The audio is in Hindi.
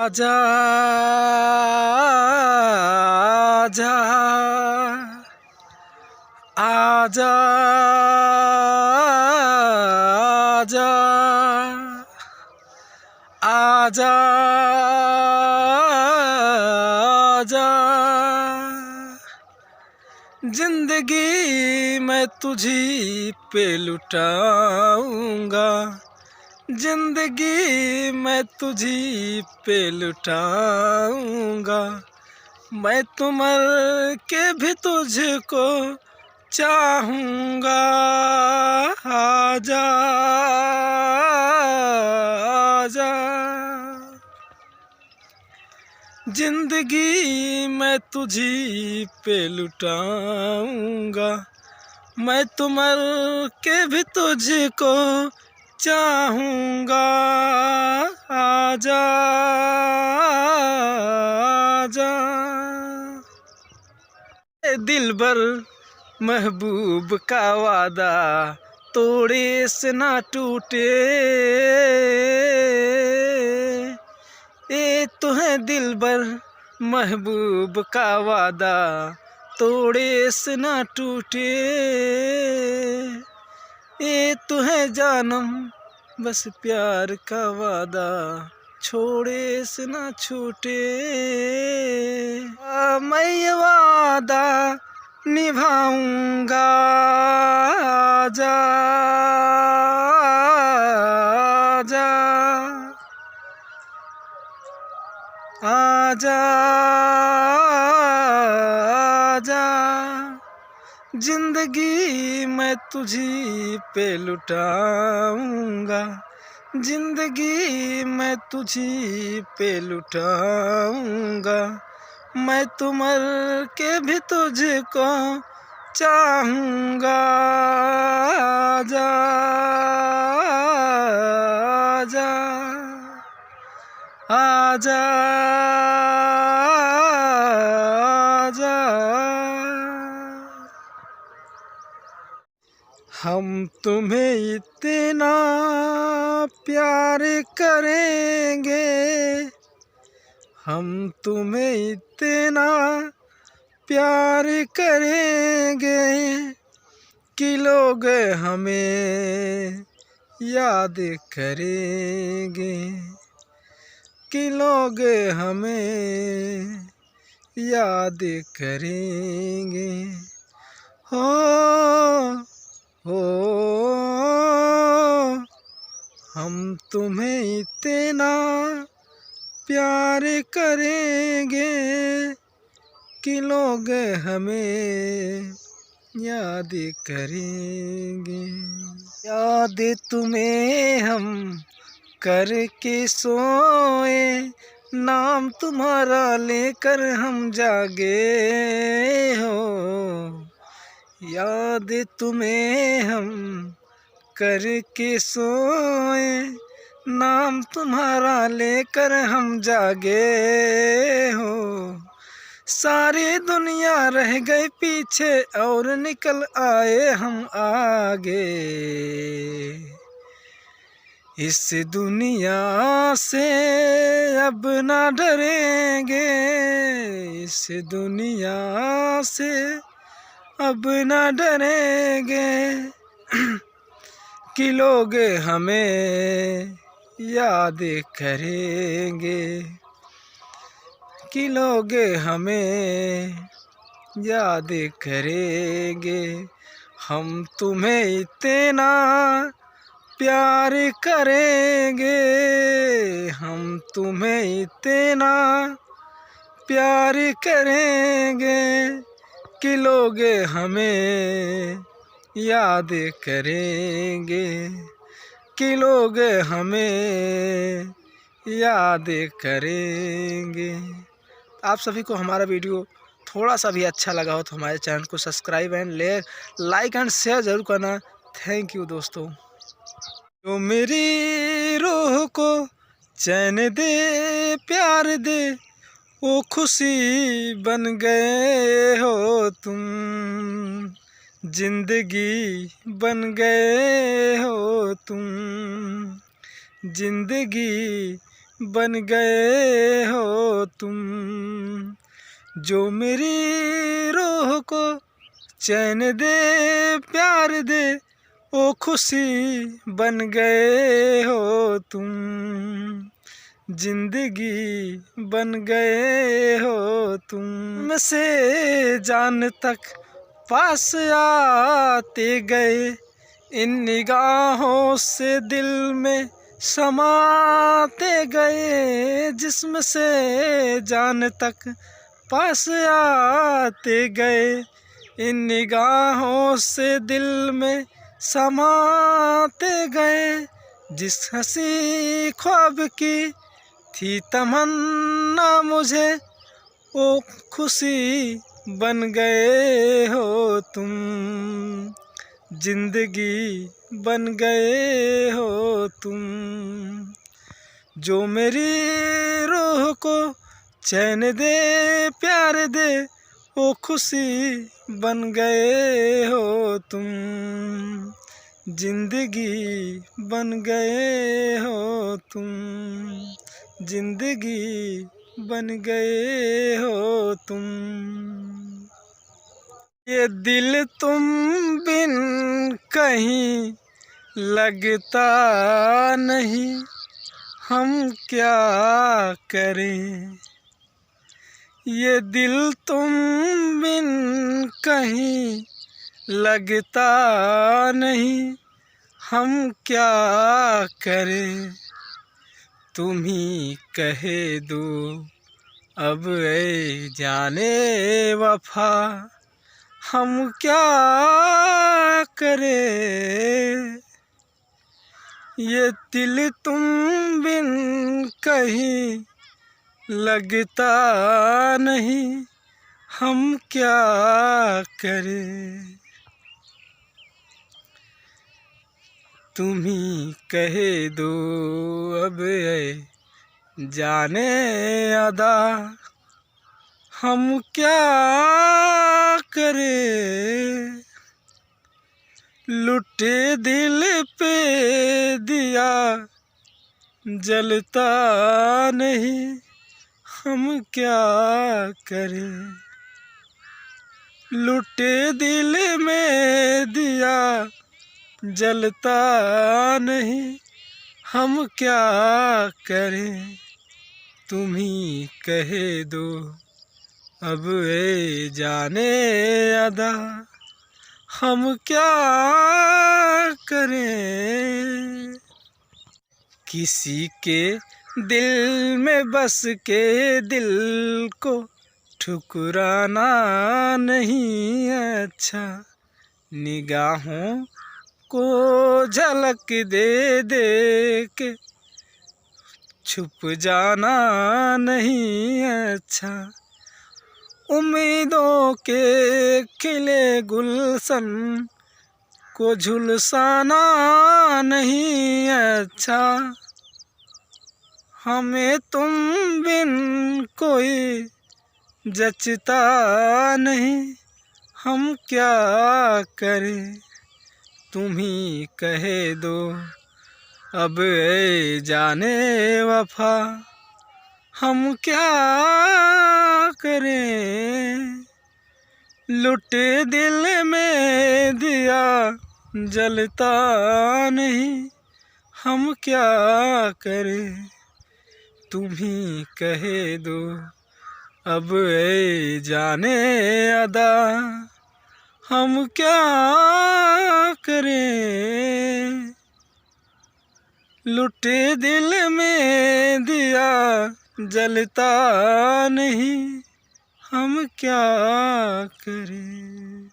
आजा आजा आजा आजा आजा आजा जिंदगी मैं तुझी पे लुटाऊंगा, जिंदगी मैं तुझी पे लुटाऊंगा। मैं तो मर के भी तुझको चाहूँगा। आजा आजा जिंदगी मैं तुझी पे लुटाऊंगा। मैं तो मर के भी तुझको चाहूँगा। आजा आजा दिलबर महबूब का वादा तोड़े से ना टूटे। ये तो है दिलबर महबूब का वादा तोड़े से ना टूटे। ये तो है जानम बस प्यार का वादा छोड़े से ना छूटे। मैं ये वादा निभाऊंगा। आजा आजा आजा जिंदगी मैं तुझी पे लुटाऊंगा, जिंदगी मैं तुझी पे लुटाऊंगा। मैं तो मर के भी तुझको चाहूँगा। आजा आजा आजा हम तुम्हें इतना प्यार करेंगे, हम तुम्हें इतना प्यार करेंगे कि लोग हमें याद करेंगे, कि लोग हमें याद करेंगे। हो हम तुम्हें इतना प्यार करेंगे कि लोग हमें याद करेंगे। याद तुम्हें हम करके सोए, नाम तुम्हारा लेकर हम जागे हो। याद तुम्हें हम करके सोए, नाम तुम्हारा लेकर हम जागे हो। सारी दुनिया रह गई पीछे और निकल आए हम आगे। इस दुनिया से अब ना डरेंगे, इस दुनिया से अब ना डरेंगे कि लोग हमें याद करेंगे, कि लोग हमें याद करेंगे। हम तुम्हें इतना प्यार करेंगे, हम तुम्हें इतना प्यार करेंगे कि लोग हमें याद करेंगे, कि लोग हमें याद करेंगे। आप सभी को हमारा वीडियो थोड़ा सा भी अच्छा लगा हो तो हमारे चैनल को subscribe and like and share ज़रूर करना। थैंक यू दोस्तों। जो मेरी रूह को चैन दे प्यार दे वो खुशी बन गए हो तुम, जिंदगी बन गए हो तुम, जिंदगी बन गए हो तुम, जो मेरी रूह को चैन दे प्यार दे, ओ खुशी बन गए हो तुम, जिंदगी बन गए हो तुम। में से जान तक पास आते गए, इन निगाहों से दिल में समाते गए, जिस्म से जान तक पास आते गए, इन निगाहों से दिल में समाते गए। जिस हंसी ख्वाब की थी तमन्ना मुझे, ओ खुशी बन गए हो तुम, जिंदगी बन गए हो तुम, जो मेरी रूह को चैन दे प्यार दे, ओ खुशी बन गए हो तुम, जिंदगी बन गए हो तुम, जिंदगी बन गए हो तुम। ये दिल तुम बिन कहीं लगता नहीं, हम क्या करें। ये दिल तुम बिन कहीं लगता नहीं, हम क्या करें। तुम ही कहे दो अब ऐ जाने वफा, हम क्या करें। ये दिल तुम बिन कहीं लगता नहीं, हम क्या करें। तुम ही कहे दो अब ऐ जाने अदा, हम क्या करें। लुटे दिल पे दिया जलता नहीं, हम क्या करें। लुटे दिल में दिया जलता नहीं, हम क्या करें। तुम ही कहे दो अब ऐ जाने अदा, हम क्या करें। किसी के दिल में बस के दिल को ठुकराना नहीं अच्छा, निगाहों को झलक दे दे के छुप जाना नहीं अच्छा। उम्मीदों के खिले गुलशन को झुलसाना नहीं अच्छा। हमें तुम बिन कोई जचता नहीं, हम क्या करें। तुम ही कहे दो अब ऐ जाने वफा, हम क्या करें। लुटे दिल में दिया जलता नहीं, हम क्या करें। तुम ही कहे दो अब ऐ जाने अदा, हम क्या करें। लुटे दिल में दिया जलता नहीं, हम क्या करें।